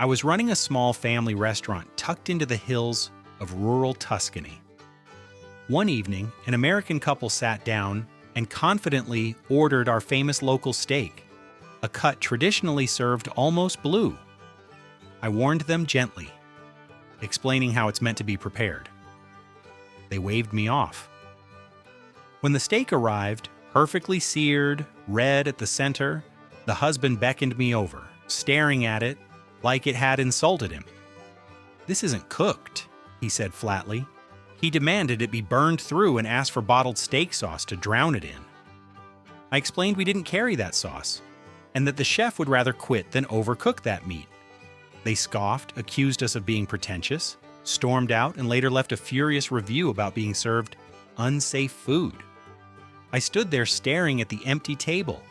I was running a small family restaurant tucked into the hills of rural Tuscany. One evening, an American couple sat down and confidently ordered our famous local steak, a cut traditionally served almost blue. I warned them gently, explaining how it's meant to be prepared. They waved me off. When the steak arrived, perfectly seared, red at the center, the husband beckoned me over, staring at it like it had insulted him. "This isn't cooked," he said flatly. He demanded it be burned through and asked for bottled steak sauce to drown it in. I explained we didn't carry that sauce, and that the chef would rather quit than overcook that meat. They scoffed, accused us of being pretentious, stormed out, and later left a furious review about being served unsafe food. I stood there staring at the empty table,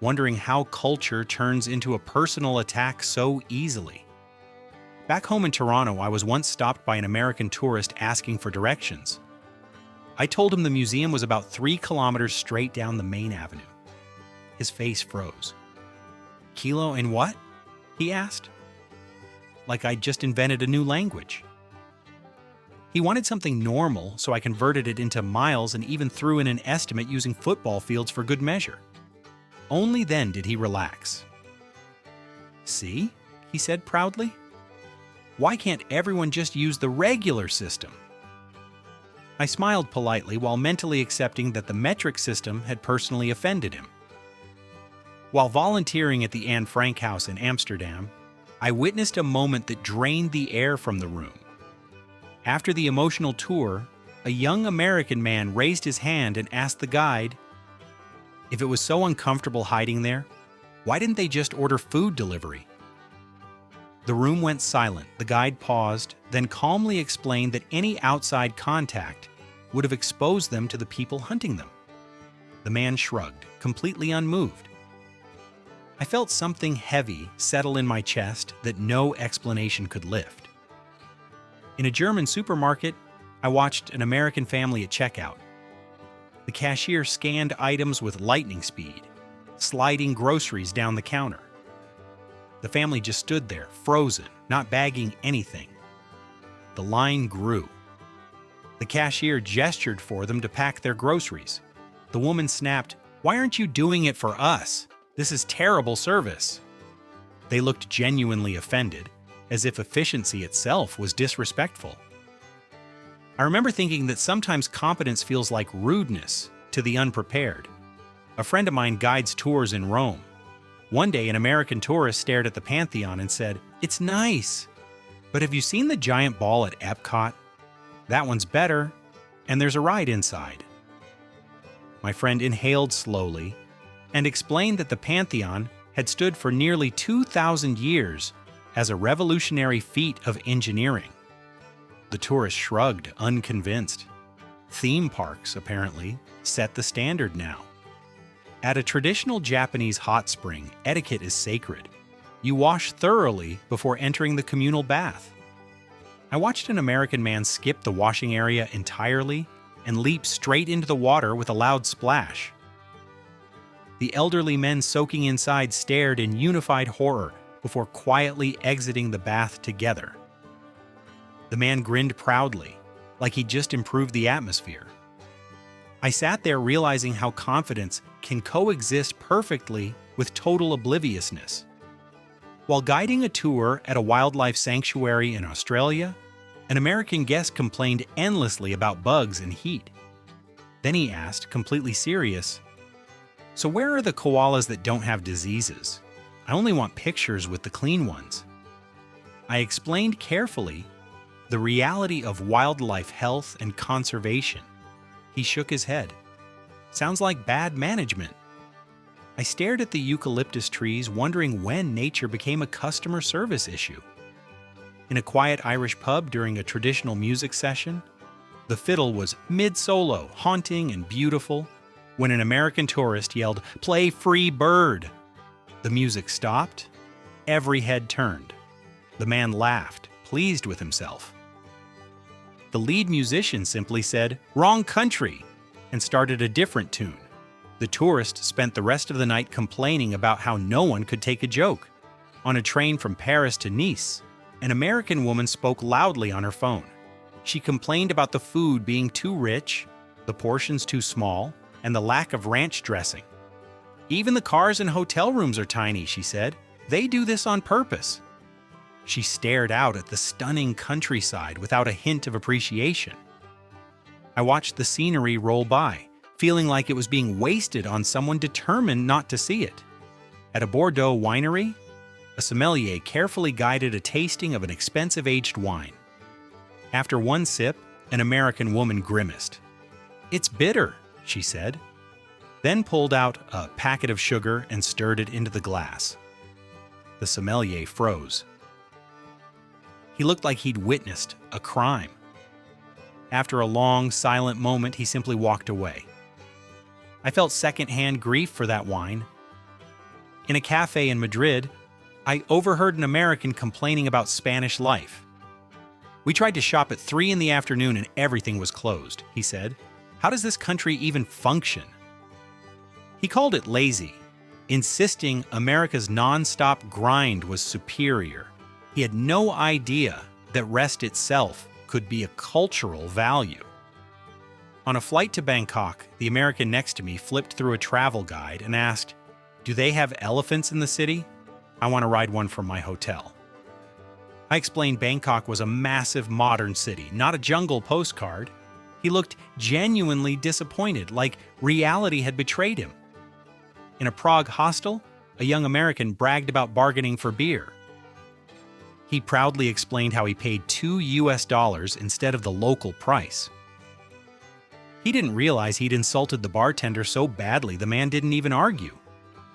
wondering how culture turns into a personal attack so easily. Back home in Toronto, I was once stopped by an American tourist asking for directions. I told him the museum was about 3 kilometers straight down the main avenue. His face froze. "Kilo in what?" he asked. Like I'd just invented a new language. He wanted something normal, so I converted it into miles and even threw in an estimate using football fields for good measure. Only then did he relax. "See?" he said proudly. "Why can't everyone just use the regular system?" I smiled politely while mentally accepting that the metric system had personally offended him. While volunteering at the Anne Frank House in Amsterdam, I witnessed a moment that drained the air from the room. After the emotional tour, a young American man raised his hand and asked the guide, if it was so uncomfortable hiding there, why didn't they just order food delivery? The room went silent. The guide paused, then calmly explained that any outside contact would have exposed them to the people hunting them. The man shrugged, completely unmoved. I felt something heavy settle in my chest that no explanation could lift. In a German supermarket, I watched an American family at checkout. The cashier scanned items with lightning speed, sliding groceries down the counter. The family just stood there, frozen, not bagging anything. The line grew. The cashier gestured for them to pack their groceries. The woman snapped, "Why aren't you doing it for us? This is terrible service." They looked genuinely offended, as if efficiency itself was disrespectful. I remember thinking that sometimes competence feels like rudeness to the unprepared. A friend of mine guides tours in Rome. One day, an American tourist stared at the Pantheon and said, "It's nice, but have you seen the giant ball at Epcot? That one's better, and there's a ride inside." My friend inhaled slowly and explained that the Pantheon had stood for nearly 2,000 years as a revolutionary feat of engineering. The tourist shrugged, unconvinced. Theme parks, apparently, set the standard now. At a traditional Japanese hot spring, etiquette is sacred. You wash thoroughly before entering the communal bath. I watched an American man skip the washing area entirely and leap straight into the water with a loud splash. The elderly men soaking inside stared in unified horror before quietly exiting the bath together. The man grinned proudly, like he'd just improved the atmosphere. I sat there realizing how confidence can coexist perfectly with total obliviousness. While guiding a tour at a wildlife sanctuary in Australia, an American guest complained endlessly about bugs and heat. Then he asked, completely serious, "So where are the koalas that don't have diseases? I only want pictures with the clean ones." I explained carefully the reality of wildlife health and conservation. He shook his head. "Sounds like bad management." I stared at the eucalyptus trees, wondering when nature became a customer service issue. In a quiet Irish pub during a traditional music session, the fiddle was mid-solo, haunting and beautiful, when an American tourist yelled, "Play Free Bird!" The music stopped. Every head turned. The man laughed, pleased with himself. The lead musician simply said, "Wrong country," and started a different tune. The tourist spent the rest of the night complaining about how no one could take a joke. On a train from Paris to Nice, an American woman spoke loudly on her phone. She complained about the food being too rich, the portions too small, and the lack of ranch dressing. "Even the cars and hotel rooms are tiny," she said. "They do this on purpose." She stared out at the stunning countryside without a hint of appreciation. I watched the scenery roll by, feeling like it was being wasted on someone determined not to see it. At a Bordeaux winery, a sommelier carefully guided a tasting of an expensive aged wine. After one sip, an American woman grimaced. "It's bitter," she said, then pulled out a packet of sugar and stirred it into the glass. The sommelier froze. He looked like he'd witnessed a crime. After a long, silent moment, he simply walked away. I felt secondhand grief for that wine. In a cafe in Madrid, I overheard an American complaining about Spanish life. "We tried to shop at 3 in the afternoon and everything was closed," he said. "How does this country even function?" He called it lazy, insisting America's non-stop grind was superior. He had no idea that rest itself could be a cultural value. On a flight to Bangkok, the American next to me flipped through a travel guide and asked, "Do they have elephants in the city? I want to ride one from my hotel." I explained Bangkok was a massive modern city, not a jungle postcard. He looked genuinely disappointed, like reality had betrayed him. In a Prague hostel, a young American bragged about bargaining for beer. He proudly explained how he paid $2 instead of the local price. He didn't realize he'd insulted the bartender so badly the man didn't even argue.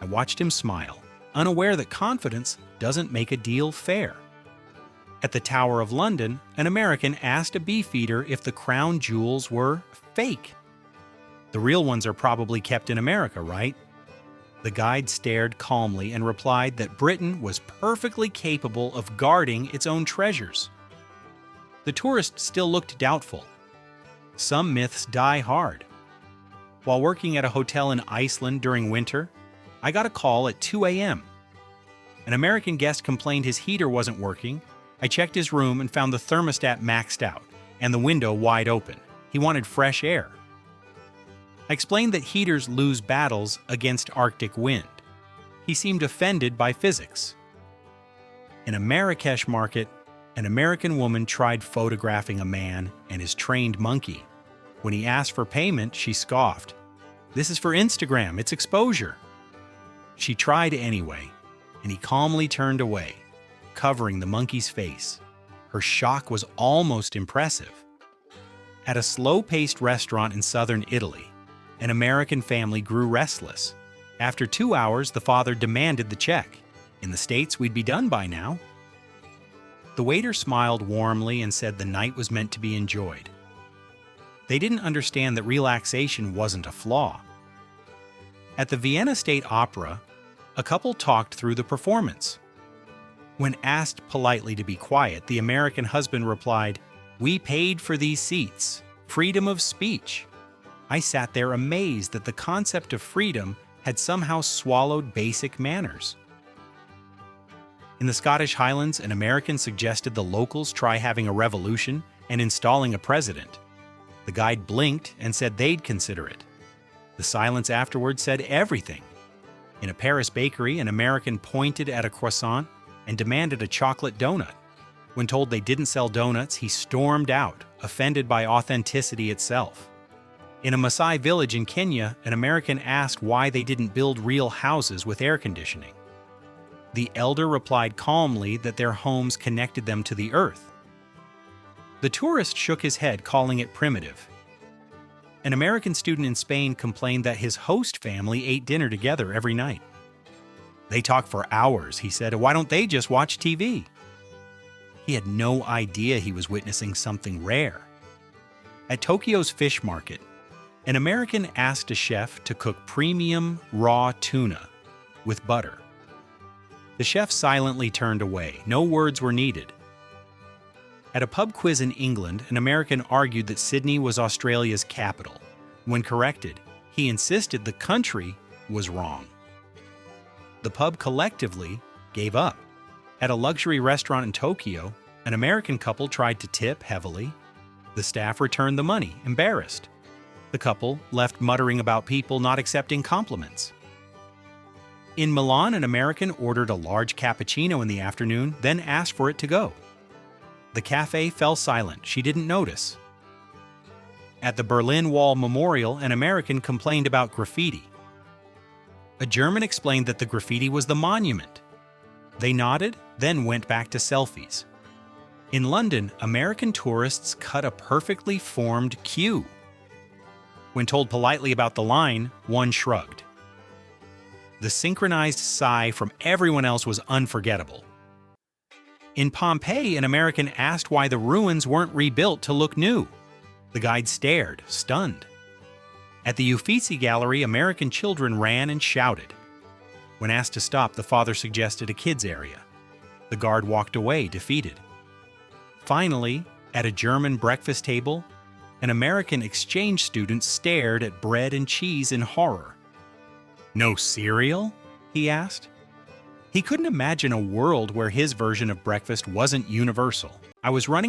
I watched him smile, unaware that confidence doesn't make a deal fair. At the Tower of London, an American asked a beefeater if the crown jewels were fake. "The real ones are probably kept in America, right?" The guide stared calmly and replied that Britain was perfectly capable of guarding its own treasures. The tourist still looked doubtful. Some myths die hard. While working at a hotel in Iceland during winter, I got a call at 2 a.m. An American guest complained his heater wasn't working. I checked his room and found the thermostat maxed out and the window wide open. He wanted fresh air. I explained that heaters lose battles against Arctic wind. He seemed offended by physics. In a Marrakesh market, an American woman tried photographing a man and his trained monkey. When he asked for payment, she scoffed. "This is for Instagram, it's exposure." She tried anyway, and he calmly turned away, covering the monkey's face. Her shock was almost impressive. At a slow-paced restaurant in southern Italy, an American family grew restless. After 2 hours, the father demanded the check. "In the States, we'd be done by now." The waiter smiled warmly and said the night was meant to be enjoyed. They didn't understand that relaxation wasn't a flaw. At the Vienna State Opera, a couple talked through the performance. When asked politely to be quiet, the American husband replied, "We paid for these seats. Freedom of speech." I sat there amazed that the concept of freedom had somehow swallowed basic manners. In the Scottish Highlands, an American suggested the locals try having a revolution and installing a president. The guide blinked and said they'd consider it. The silence afterward said everything. In a Paris bakery, an American pointed at a croissant and demanded a chocolate donut. When told they didn't sell donuts, he stormed out, offended by authenticity itself. In a Maasai village in Kenya, an American asked why they didn't build real houses with air conditioning. The elder replied calmly that their homes connected them to the earth. The tourist shook his head, calling it primitive. An American student in Spain complained that his host family ate dinner together every night. "They talk for hours," he said. "Why don't they just watch TV?" He had no idea he was witnessing something rare. At Tokyo's fish market, an American asked a chef to cook premium raw tuna with butter. The chef silently turned away. No words were needed. At a pub quiz in England, an American argued that Sydney was Australia's capital. When corrected, he insisted the country was wrong. The pub collectively gave up. At a luxury restaurant in Tokyo, an American couple tried to tip heavily. The staff returned the money, embarrassed. The couple left muttering about people not accepting compliments. In Milan, an American ordered a large cappuccino in the afternoon, then asked for it to go. The cafe fell silent. She didn't notice. At the Berlin Wall Memorial, an American complained about graffiti. A German explained that the graffiti was the monument. They nodded, then went back to selfies. In London, American tourists cut a perfectly formed Q. When told politely about the line, one shrugged. The synchronized sigh from everyone else was unforgettable. In Pompeii, an American asked why the ruins weren't rebuilt to look new. The guide stared, stunned. At the Uffizi Gallery, American children ran and shouted. When asked to stop, the father suggested a kids' area. The guard walked away, defeated. Finally, at a German breakfast table, an American exchange student stared at bread and cheese in horror. "No cereal?" he asked. He couldn't imagine a world where his version of breakfast wasn't universal. I was running